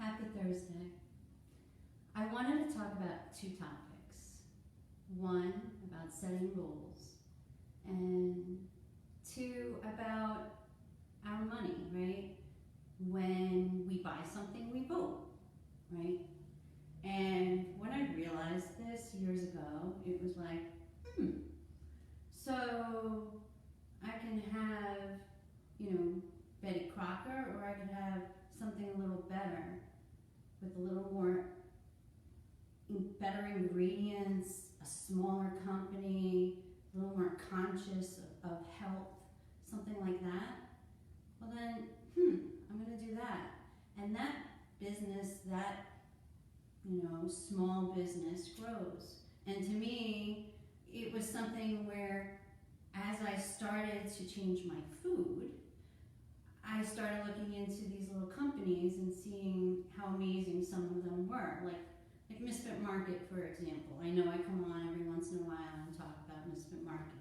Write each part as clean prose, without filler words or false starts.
Happy Thursday. I wanted to talk about two topics. One, about setting goals, and two, about our money, right? When we buy something, we vote, right? And when I realized this years ago, it was like, so I can have, Betty Crocker, or I could have something a little better with a little more better ingredients, a smaller company, a little more conscious of health, something like that. Well then, I'm going to do that. And that business, that, small business grows. And to me, it was something where as I started to change my food, I started looking into these little companies and seeing how amazing some of them were. Like Misfit Market, for example. I know I come on every once in a while and talk about Misfit Market.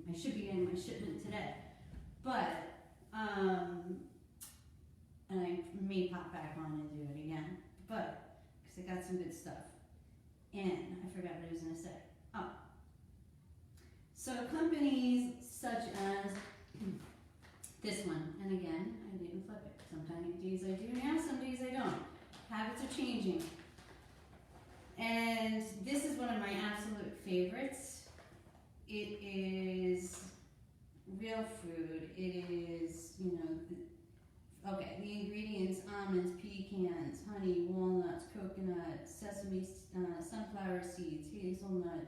I should be getting my shipment today. But, and I may pop back on and do it again. But, because I got some good stuff. And I forgot what I was going to say. Oh. So companies such as this one, and again, I didn't flip it. Sometimes days I do now, some days I don't. Habits are changing. And this is one of my absolute favorites. It is real food. It is, the ingredients: almonds, pecans, honey, walnuts, coconut, sesame, sunflower seeds, hazelnut,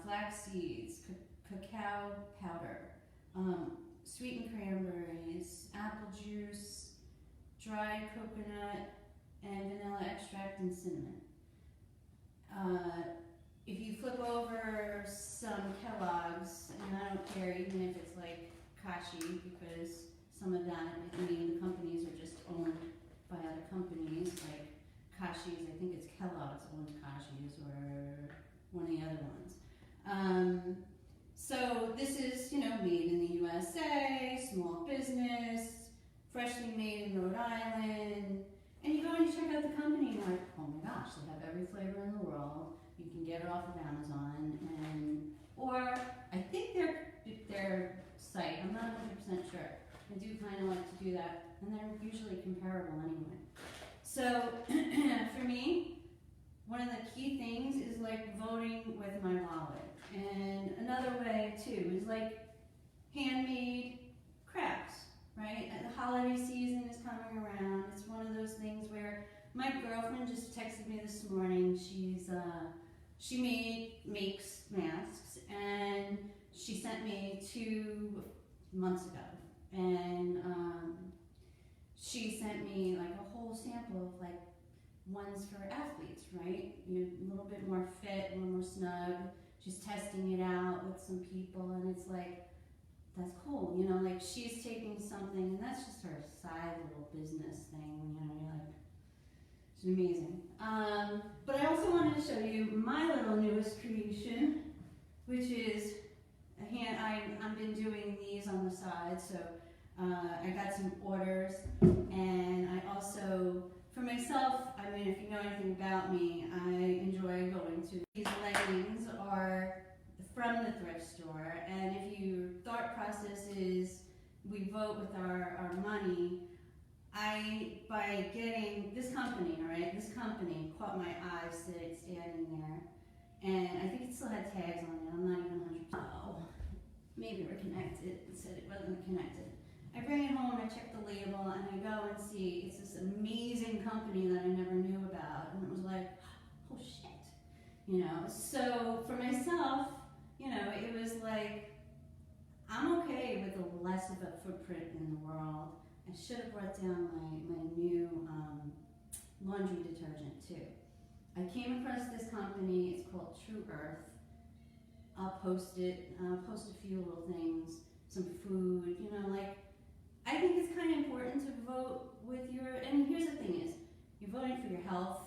flax seeds, cacao powder, sweetened cranberries, apple juice, dried coconut, and vanilla extract and cinnamon. If you flip over some Kellogg's, and I don't care even if it's like Kashi, because some of that, the companies are just owned by other companies, like Kashi's, I think it's Kellogg's owns Kashi's, or one of the other ones. So this is, made in the USA, small business, freshly made in Rhode Island, and you go and you check out the company and you're like, oh my gosh, they have every flavor in the world. You can get it off of Amazon, or I think their site, I'm not 100% sure. I do kind of like to do that, and they're usually comparable anyway. So for me, one of the key things is like voting with my wallet. And another way too is like handmade crafts, right? The holiday season is coming around. It's one of those things where my girlfriend just texted me this morning. She makes masks, and she sent me 2 months ago. And she sent me like a whole sample of like ones for athletes, right? You're a little bit more fit, a little more snug. She's testing it out with some people, and it's like, that's cool, like she's taking something, and that's just her side little business thing, you're like, it's amazing. But I also wanted to show you my little newest creation, which is I've been doing these on the side, so I got some orders, and I also, for myself, if you know anything about me, I enjoy going to these leggings are from the thrift store, and if your thought process is we vote with our money, by getting this company, this company caught my eye standing there, and I think it still had tags on it. I'm not even 100%. Oh, maybe we're connected. It said it wasn't connected. I bring it home, I check the label, and I go and see it's this amazing company that I never knew about, and it was like, oh shit, So for myself, it was like, I'm okay with a less of a footprint in the world. I should have brought down my new laundry detergent too. I came across this company, it's called True Earth. I'll post it, I'll post a few little things, some food, I think it's kind of important to vote with and here's the thing is, you're voting for your health,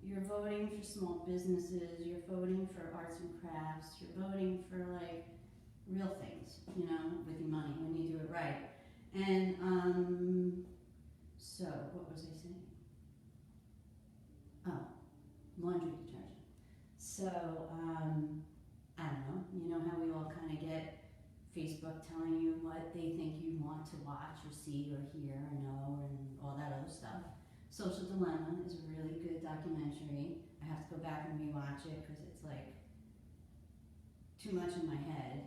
you're voting for small businesses, you're voting for arts and crafts, you're voting for real things, with your money when you do it right. And so, what was I saying? Oh, laundry detergent. So, I don't know. You know how we all kind of get Facebook telling you what they think you want to watch or see or hear or know and all that other stuff. Social Dilemma is a really good documentary. I have to go back and rewatch it because it's like too much in my head,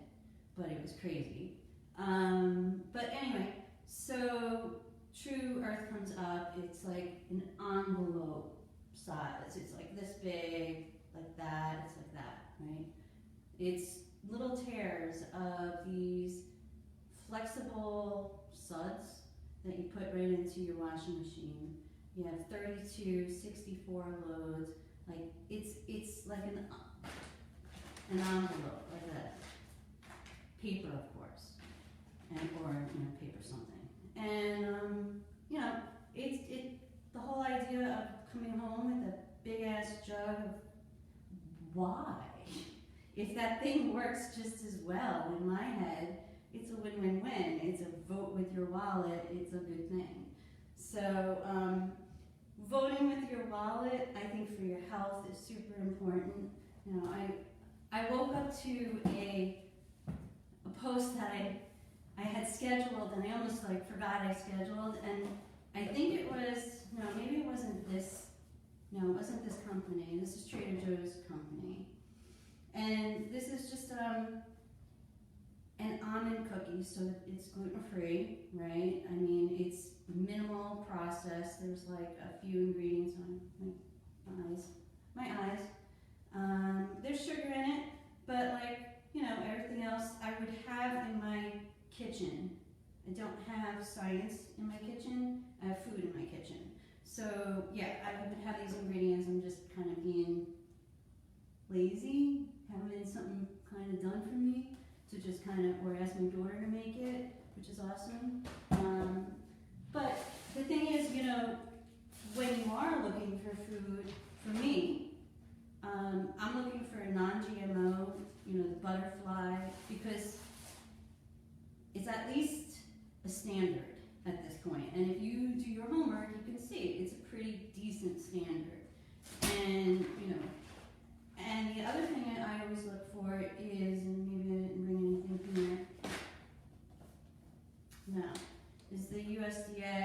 but it was crazy. But anyway, so True Earth comes up. It's like an envelope size. It's like this big, like that. It's like that, right? It's little tears of these flexible suds that you put right into your washing machine. You have 32, 64 loads. Like it's like an envelope, like that. Paper, of course, and or paper something. And the whole idea of coming home with a big ass jug of why? If that thing works just as well in my head, it's a win-win-win. It's a vote with your wallet. It's a good thing. So voting with your wallet, I think for your health is super important. I woke up to a post that I had scheduled, and I almost forgot I scheduled, and I think it was, maybe it wasn't this, it wasn't this company. This is Trader Joe's company. And this is just an almond cookie, so it's gluten-free, right? I mean, it's minimal process. There's a few ingredients on my eyes. There's sugar in it, but everything else I would have in my kitchen. I don't have science in my kitchen. I have food in my kitchen. So yeah, I would have these ingredients. I'm just kind of being lazy, having something kind of done for me to just or ask my daughter to make it, which is awesome. But the thing is, when you are looking for food, for me, I'm looking for a non-GMO, the butterfly, because it's at least a standard at this point. And if you do your homework, you can see it's a pretty decent standard. And, and the other thing I always look for is, and maybe I didn't bring anything from there, no, is the USDA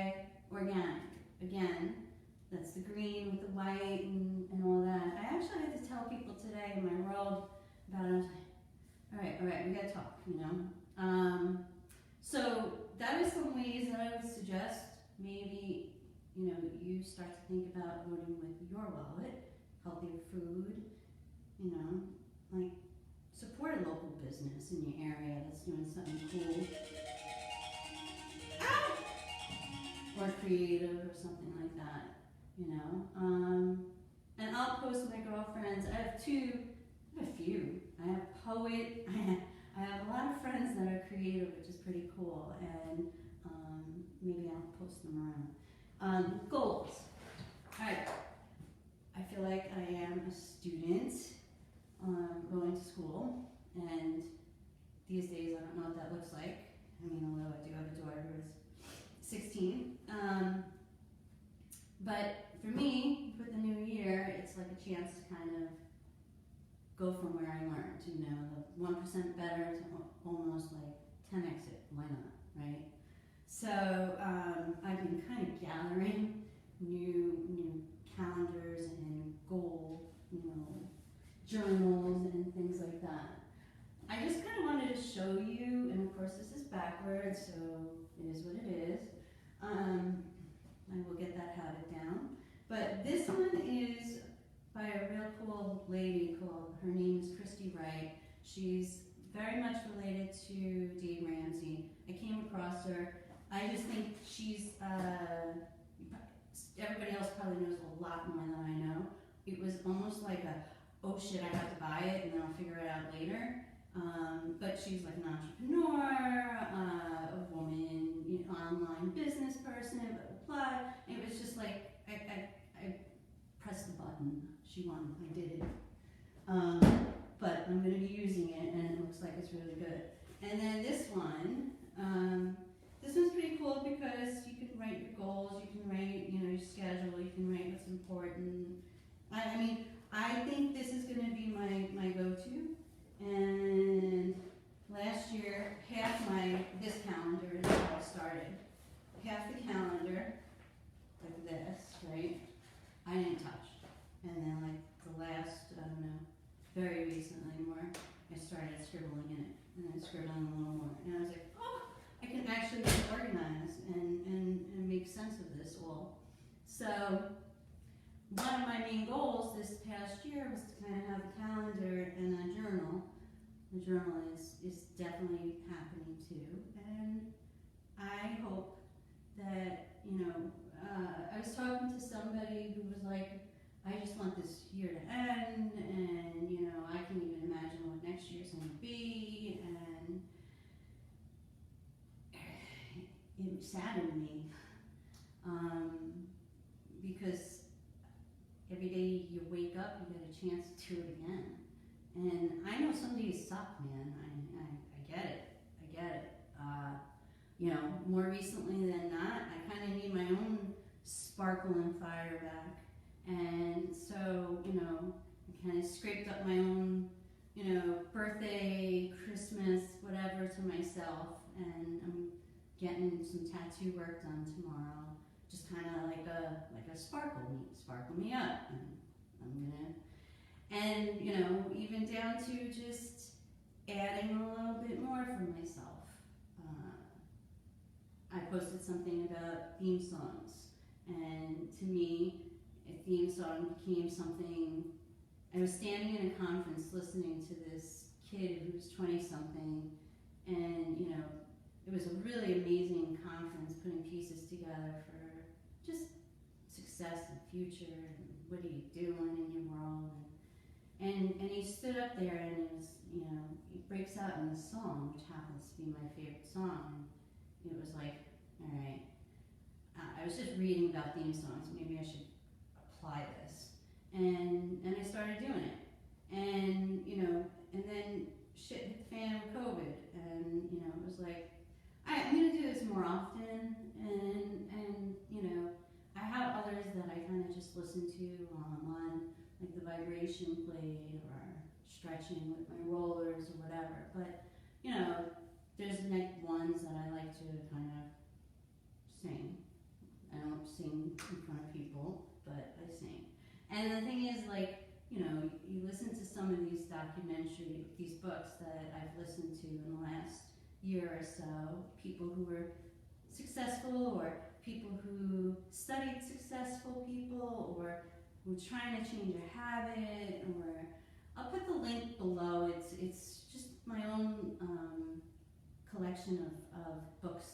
organic. Again, that's the green with the white and all that. I actually had to tell people today in my world about it. I was like, all right, we gotta talk, So that is some ways that I would suggest maybe, you start to think about voting with your wallet, healthier food, support a local business in your area that's doing something cool. Ow! Or creative or something like that, And I'll post my girlfriends. I have a few. I have a poet. I have a lot of friends that are creative, which is pretty cool, and maybe I'll post them around. Goals. All right. I feel like I am a student going to school, and these days I don't know what that looks like. I mean, although I do have a daughter who is 16. But for me, for the new year, it's like a chance to kind of go from where I learned, the 1% better to almost 10x it. Why not, right? So I've been kind of gathering new calendars and goal, journals and things like that. I just kind of wanted to show you, and of course this is backwards, so it is what it is. I will get that habit down. But this one is by a real cool lady her name is Christy Wright. She's very much related to Dave Ramsey. I came across her. I just think she's, everybody else probably knows a lot more than I know. It was almost like oh shit, I have to buy it and then I'll figure it out later. But she's like an entrepreneur, a woman, online business person, blah, blah, blah. It was just like, I pressed the button. She won. I did it. But I'm going to be using it, and it looks like it's really good. And then this one's pretty cool because you can write your goals, you can write, your schedule, you can write what's important, I mean, I think this is going to be my go-to. And last year, this calendar is how I started. Half the calendar, like this, right? I didn't touch. And then like the last, I don't know, very recently more, I started scribbling in it. And then scribbling a little more. And I was like, oh, I can actually be organized and make sense of this all. So one of my main goals this past year was to kind of have a calendar and a journal. The journal is definitely happening too. And I hope that, I was talking to somebody who was like, I just want this year to end, and, I can even imagine what next year's going to be, and it saddened me, because every day you wake up, you get a chance to do it again. And I know some days suck, man. I get it. More recently than not, I kind of need my own sparkle and fire back. And so, I kind of scraped up my own, birthday, Christmas, whatever to myself. And I'm getting some tattoo work done tomorrow. Just kind of like a sparkle me up. And I'm gonna, and even down to just adding a little bit more for myself. I posted something about theme songs, and to me, a theme song became something. I was standing in a conference listening to this kid who was 20-something, and it was a really amazing conference, putting pieces together for just success and future, and what are you doing in your world, and he stood up there, and it was, he breaks out in this song, which happens to be my favorite song. And it was like, all right, I was just reading about theme songs. Maybe I should apply this, and I started doing it, and and then shit hit the fan with COVID, and it was like, I'm gonna do this more often, and I have others that I kind of just listen to while I'm on like the vibration plate or stretching with my rollers or whatever. But there's like ones that I like to kind of sing. I don't sing in front of people, but I sing. And the thing is, like, you listen to some of these books that I've listened to in the last year or so, people who were successful, or people who studied successful people, or who are trying to change a habit, or I'll put the link below. It's just my own collection of books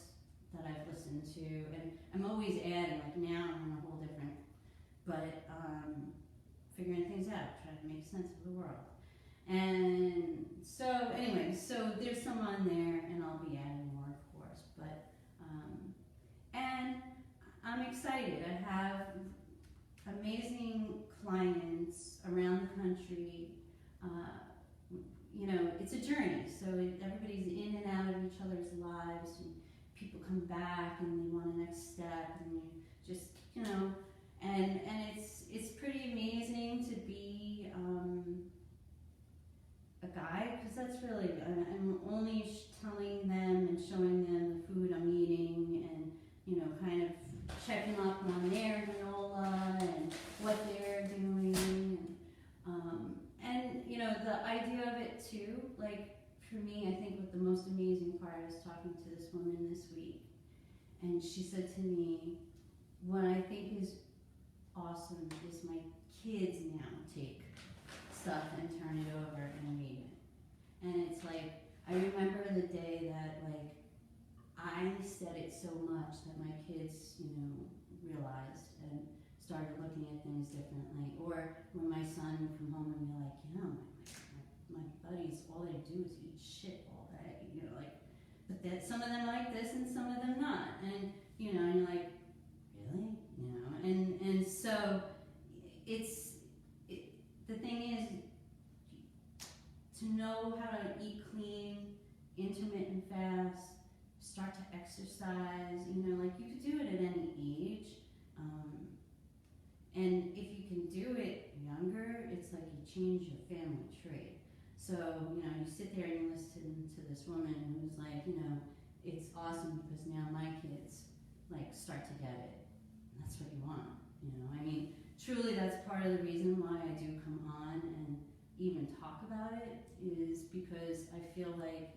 that I've listened to, and I'm always adding, like now I'm in a whole different, but figuring things out, trying to make sense of the world. And so anyway, so there's some on there, and I'll be adding more, of course, but and I'm excited. I have amazing clients around the country. It's a journey, so everybody's in and out of each other's lives, and people come back and they want a next step, and you just, and it's pretty amazing to be a guide, because that's really, I'm only telling them and showing them the food I'm eating, and kind of checking up on their granola and what they're doing, and the idea of it too, like for me, I think what the most amazing part, I was talking to this woman this week, and she said to me, what I think is awesome is my kids now take stuff and turn it over and read it. And it's like, I remember the day that like I said it so much that my kids, realized and started looking at things differently. Or when my son would come home and be like, my buddies, all they do is eat shit all day. But that some of them like this and some of them not. And and you're like, really? And so the thing is to know how to eat clean, intermittent fast, start to exercise, like you could do it at any age. And if you can do it young, it's like you change your family tree. So, you know, you sit there and you listen to this woman who's like, you know, it's awesome because now my kids, like, start to get it. And that's what you want, you know. I mean, truly that's part of the reason why I do come on and even talk about it, is because I feel like,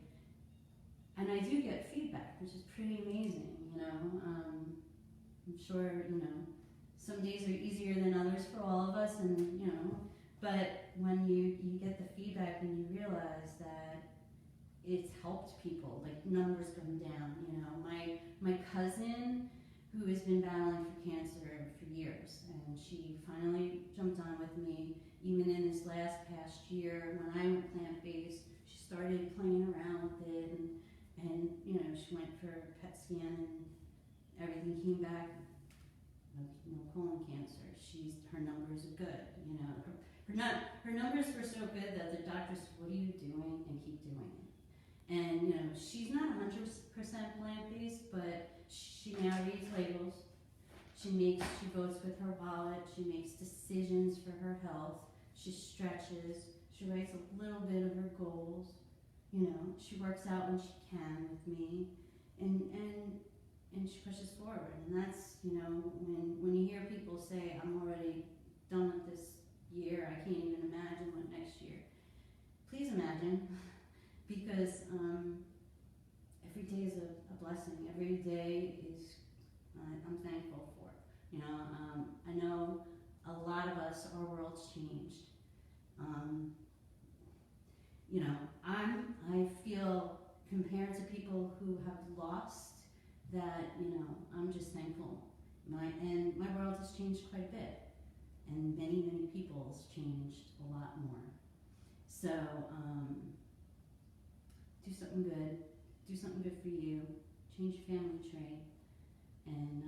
and I do get feedback, which is pretty amazing, you know. I'm sure, you know, some days are easier than others for all of us, and, you know, but when you get the feedback and you realize that it's helped people, like numbers going down, you know. My cousin, who has been battling for cancer for years, and she finally jumped on with me, even in this past year when I went plant-based. She started playing around with it, and you know, she went for a PET scan and everything came back, no colon cancer. Her numbers are good, you know. Her numbers were so good that the doctor said, "What are you doing?" and keep doing it. And you know, she's not 100% plant-based, but she now reads labels. She votes with her wallet. She makes decisions for her health. She stretches. She writes a little bit of her goals. You know, she works out when she can with me, and she pushes forward. And that's, you know, when you hear people say, "I'm already done with this year. I can't even imagine what next year." Please imagine, because every day is a blessing. Every day is I'm thankful for. You know, I know a lot of us, our world's changed. You know, I feel, compared to people who have lost, that, you know, I'm just thankful. My world has changed quite a bit, and many people's changed a lot more. So do something good. Do something good for you. Change your family tree, and